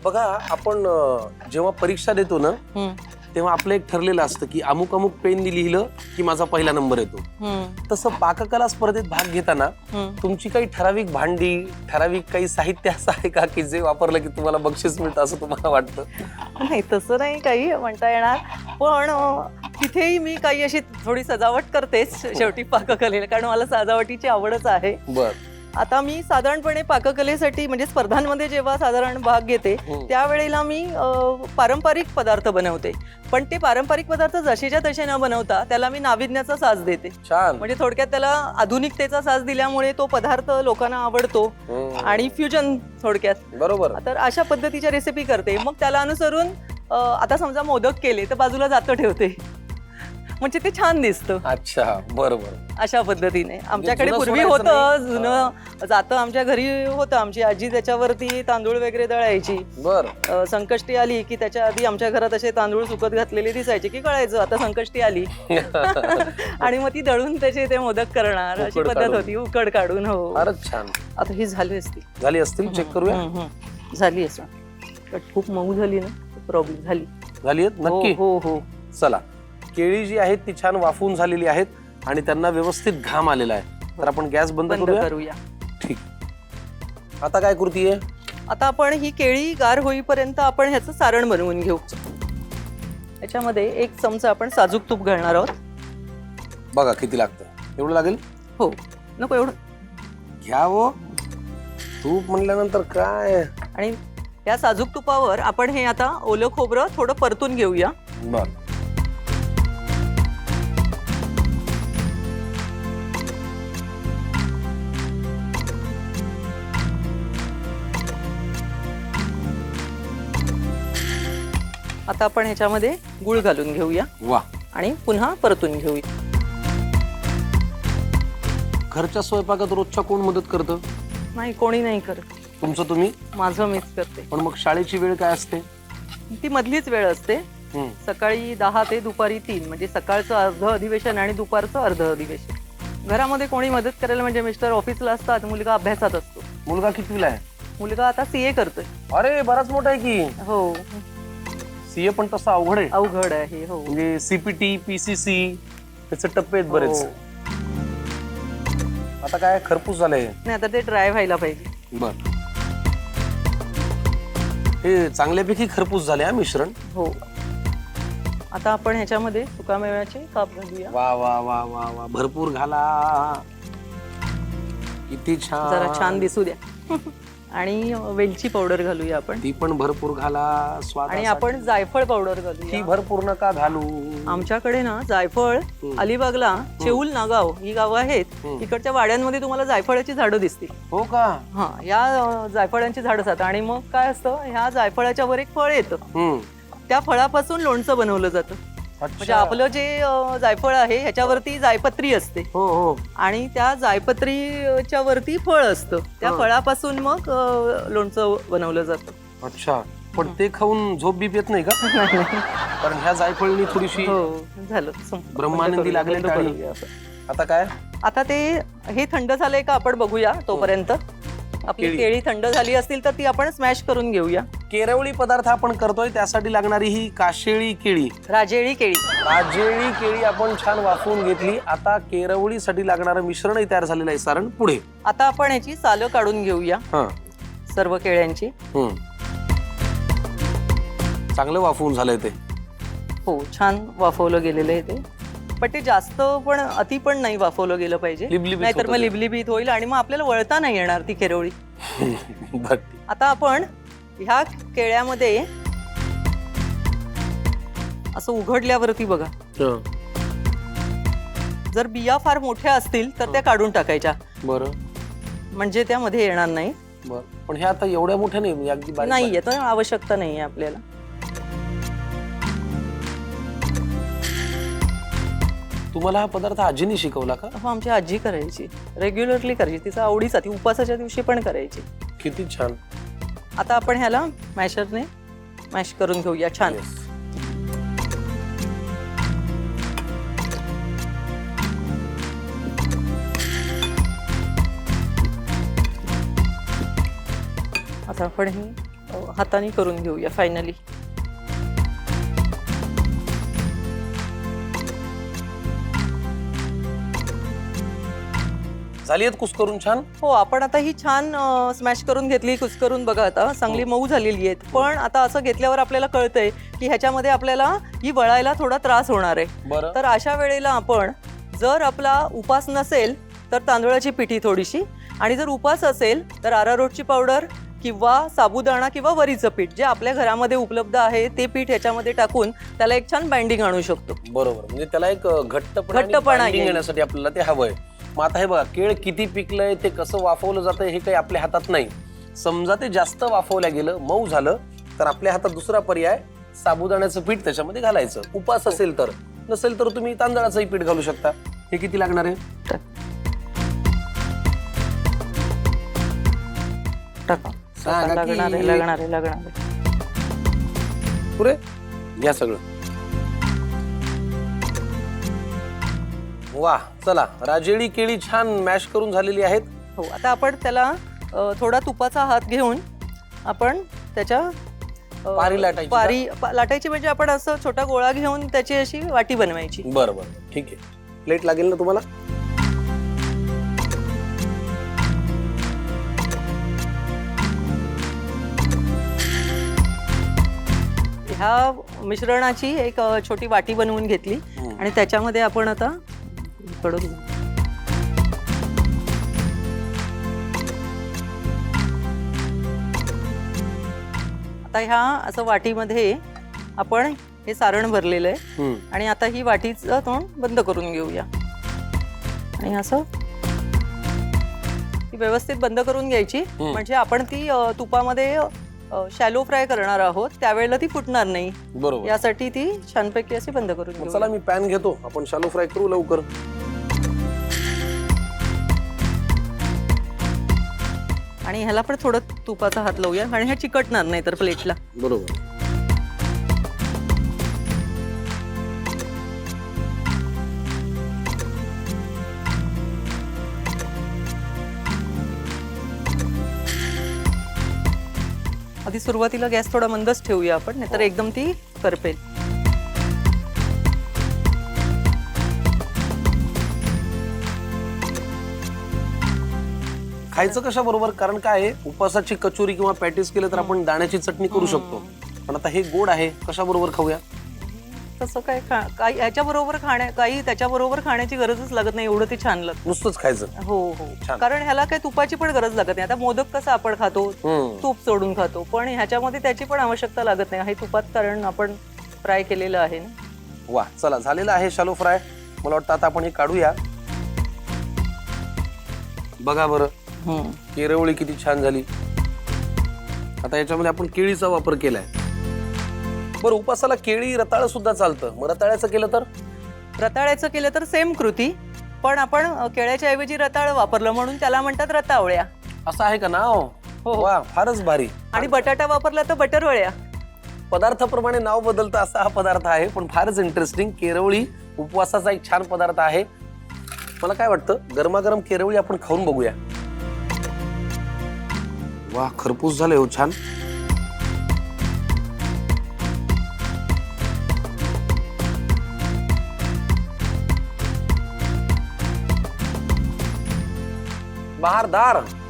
बघा आपण जेव्हा परीक्षा देतो ना तेव्हा आपलं एक ठरलेलं असतं की अमुक अमुक पेननी लिहिलं की माझा पहिला नंबर येतो. तसं पाककला स्पर्धेत भाग घेताना तुमची काही ठराविक भांडी ठराविक काही साहित्य असं आहे का की जे वापरलं की तुम्हाला बक्षीस मिळतं असं तुम्हाला वाटतं? नाही तसं नाही काही म्हणता येणार, पण तिथेही मी काही अशी थोडी सजावट करतेच शेवटी पाककलेला, कारण मला सजावटीची आवडच आहे. बर. आता मी साधारणपणे पाककलेसाठी म्हणजे स्पर्धांमध्ये जेव्हा साधारण भाग घेते त्यावेळेला मी पारंपरिक पदार्थ बनवते, पण ते पारंपरिक पदार्थ जसेच्या तसे न बनवता त्याला मी नाविन्याचा साज देते. छान. म्हणजे थोडक्यात त्याला आधुनिकतेचा साज दिल्यामुळे तो पदार्थ लोकांना आवडतो आणि फ्युजन थोडक्यात. बरोबर. तर अशा पद्धतीच्या रेसिपी करते. मग त्याला अनुसरून आता समजा मोदक केले तर बाजूला जातं ठेवते, म्हणजे ते छान दिसतं. अच्छा, बरोबर. अशा पद्धतीने आमच्याकडे जुनं पूर्वी सोडायचं होतं, नाही. जुनं जातं आमच्या घरी होतं. आमची आजी त्याच्यावरती तांदूळ वगैरे दळायची. बर. संकष्टी आली की त्याच्या आधी आमच्या घरात असे तांदूळ सुकत घातलेले दिसायचे की कळायचं आता संकष्टी आली आणि मग ती दळून त्याचे ते मोदक करणार, अशी उकड पद्धत काढून. होती. उकड काढून. हो, फारच छान. आता ही झाली असती. झाली असतील, चेक करूया. झाली असं खूप मऊ झाली ना, प्रॉब्लेम झाली. झाली आहेत नक्की. हो हो. चला, केळी जी आहेत ती छान वाफवून झालेली आहेत आणि त्यांना व्यवस्थित घाम आलेला आहे. तर आपण गॅस बंद करूया. ठीक. आता काय कृतीये? आता आपण ही केळी गार होईपर्यंत आपण ह्याचं सारण बनवून घेऊ. याच्यामध्ये 1 चमचा आपण साजूक तूप घालणार आहोत. बघा किती लागतं. एवढं लागेल? हो, नको एवढं घ्या. हो, तूप म्हणल्यानंतर काय. आणि या साजूक तुपावर आपण हे आता ओलं खोबरं थोडं परतून घेऊया. बर. आता आपण ह्याच्यामध्ये गूळ घालून घेऊया. वा. आणि पुन्हा परतून घेऊया. घरच्या स्वयंपाकात रोजच्या कोण मदत करतं? नाही, कोणी नाही करत. तुमचं तुम्ही? माझं मीच करते. पण मग शाळेची वेळ काय असते? ती मधलीच वेळ असते. सकाळी 10 ते दुपारी 3, म्हणजे सकाळचं अर्ध अधिवेशन आणि दुपारचं अर्ध अधिवेशन. घरामध्ये कोणी मदत करायला म्हणजे मिस्टर ऑफिसला असतात, मुलगा अभ्यासात असतो. मुलगा कितवीला आहे? मुलगा आता CA करतोय. अरे बराच मोठा आहे की. हो. सीए पण तसं अवघड आहे. अवघड आहे. हो, म्हणजे CPT PCC त्याचे टप्पे आहेत बरेच. आता काय खरपूस झालंय? नाही, आता ते ड्राय व्हायला पाहिजे. बर. हे चांगल्यापैकी खरपूस झाले हा मिश्रण. हो. आता आपण ह्याच्यामध्ये सुकामेव्याचे काप घालूया. वा वा वा वा वा, भरपूर घाला. किती छान. जरा छान दिसू द्या. आणि वेलची पावडर घालूया आपण. ती पण भरपूर घाला. आणि आपण जायफळ पावडर ती घालूया. भरपूर नका घालू. आमच्याकडे ना जायफळ अलिबागला चेऊल नागाव ही गावं आहेत. इकडच्या वाड्यांमध्ये तुम्हाला जायफळाची झाडं दिसतील. हो का? हा, या जायफळांची झाडं असतात. आणि मग काय असतं, ह्या जायफळाच्या वर एक फळ येतं. त्या फळापासून लोणचं बनवलं जातं. म्हणजे आपलं जे जायफळ आहे ह्याच्यावरती जायपत्री असते. हो हो. आणि त्या जायपत्रीच्या वरती फळ असतं. त्या फळापासून मग लोणचं बनवलं जातं. अच्छा. पण ते खाऊन झोप बीप येत नाही का? कारण ह्या जायफळनी थोडीशी झालं. ब्रह्मानंदी लागले टाळी. आता काय? आता ते हे थंड झालंय का आपण बघूया. तोपर्यंत आपली केळी थंड झाली असतील तर ती आपण स्मॅश करून घेऊया. केरवळी पदार्थ आपण करतोय त्यासाठी लागणारी ही काशेळी केळी, राजेळी केळी. राजेळी केळी आपण छान वाफवून घेतली. आता केरवळीसाठी लागणारं मिश्रणही तयार झालेलं आहे. सारण पुढे. आता आपण ह्याची सालं काढून घेऊया सर्व केळ्यांची. चांगलं वाफवून झालंय ते. हो, छान वाफवलं गेलेलं आहे ते. पण ते जास्त पण अति पण नाही वाफवलं गेलं पाहिजे, नाहीतर मग लिबलिबीत होईल आणि मग आपल्याला वळता नाही येणार ती केरवळी. आता आपण ह्या केळ्यामध्ये असं उघडल्यावरती बघा, जर बिया फार मोठ्या असतील तर त्या काढून टाकायच्या. बरं. म्हणजे त्यामध्ये येणार नाही. बरं. पण हे आता एवढ्या मोठ्या नाही, अगदी बारीक नाहीये, तर आवश्यकता नाहीये आपल्याला. तुम्हाला हा पदार्थ आजीने शिकवला का? हो, आमची आजी करायची, रेग्युलरली करायची. तिचा आवडीचा, ती उपासाच्या दिवशी पण करायची. किती छान. आता आपण ह्याला मॅशरने मॅश करून घेऊया छान. आता आपण ही हाताने करून घेऊया फायनली. झाली आहेत कुस्करून छान. हो, आपण आता ही छान स्मॅश करून घेतली, कुस्करून बघा आता चांगली मऊ झालेली आहेत. पण आता असं घेतल्यावर आपल्याला कळतंय की ह्याच्यामध्ये आपल्याला ही वळायला थोडा त्रास होणार आहे. बरं. तर अशा वेळेला आपण, जर आपला उपास नसेल तर तांदळाची पिठी थोडीशी, आणि जर उपास असेल तर अरारोटची पावडर किंवा साबुदाणा किंवा वरीचं पीठ जे आपल्या घरामध्ये उपलब्ध आहे ते पीठ ह्याच्यामध्ये टाकून त्याला एक छान बाइंडिंग आणू शकतो. बरोबर, म्हणजे त्याला एक घट्टपणा येण्यासाठी आपल्याला ते हवंय. मग आता हे बघा, केळ किती पिकलंय, ते कसं वाफवलं जातं हे काही आपल्या हातात नाही. समजा ते जास्त वाफवल्या गेलं, मऊ झालं, तर आपल्या हातात दुसरा पर्याय साबुदाण्याचं पीठ त्याच्यामध्ये घालायचं. उपास असेल तर, नसेल तर तुम्ही तांदळाचंही पीठ घालू शकता. हे किती लागणार आहे? टाका. सांगा की- लागणार आहे. पुरे घ्या सगळं. वा, चला, राजेळी केळी छान मॅश करून झालेली आहेत. हो, आता आपण त्याला थोडा तुपाचा हात घेऊन आपण त्याच्या पारी लाटायची का? लाटायची म्हणजे आपण असं छोटा गोळा घेऊन त्याची अशी वाटी बनवायची. बरं बरं, ठीक आहे. प्लेट लागेल ना तुम्हाला? ह्या मिश्रणाची एक छोटी वाटी बनवून घेतली आणि त्याच्यामध्ये आपण आता कडून आता ह्या असं वाटीमध्ये आपण हे सारण भरलेलं आहे आणि आता ही वाटीचं तोंड बंद करून घेऊया आणि असं ती व्यवस्थित बंद करून घ्यायची. म्हणजे आपण ती तुपामध्ये शॅलो फ्राय करणार आहोत, त्यावेळेला ती फुटणार नाही. बरोबर, यासाठी ती छानपैकी अशी बंद करून घेऊ. चला, मी पॅन घेतो, आपण शॅलो फ्राय करू लवकर. आणि ह्याला पण थोडं तुपाचा हात लावूया आणि ह्या चिकटणार नाही तर प्लेटला. बरोबर. आधी सुरुवातीला गॅस थोडा मंदच ठेवूया आपण, नाहीतर एकदम ती करपेल. खायचं कशा बरोबर? कारण काय आहे, उपासाची कचोरी किंवा पॅटीस केलं तर आपण दाण्याची चटणी करू शकतो, पण आता हे गोड आहे, कशा बरोबर खाऊया? तसं काय काही ह्याच्याबरोबर काही त्याच्याबरोबर खाण्याची गरजच लागत नाही, एवढं ते छान लागतं. नुसतंच खायचं. हो हो, कारण ह्याला काही तुपाची पण गरज लागत नाही. आता मोदक कसं आपण खातो, तूप सोडून खातो, पण ह्याच्यामध्ये त्याची पण आवश्यकता लागत नाही. हे तुपात कारण आपण फ्राय केलेलं आहे ना. वा, चला, झालेलं आहे शॅलो फ्राय. मला वाटतं आता आपण हे काढूया. बघा बरं, केरवळी किती छान झाली. आता याच्यामध्ये आपण केळीचा वापर केलाय. बरं, उपासाला केळी रताळ सुद्धा चालतं, मग रताळ्याचं केलं तर? रताळ्याचं केलं तर सेम कृती, पण आपण केळ्याच्या ऐवजी रताळ वापरलं म्हणून त्याला म्हणतात रतावळ्या. असं आहे का नाव? हो. वा, फारच भारी. आणि बटाटा वापरला तर बटरवळ्या. पदार्थाप्रमाणे नाव बदलतं असा हा पदार्थ आहे, पण फारच इंटरेस्टिंग. केरवळी उपवासाचा एक छान पदार्थ आहे. मला काय वाटतं, गरमागरम केरवळी आपण खाऊन बघूया. वा, खरपूस झालंय हो छान. बहारदार.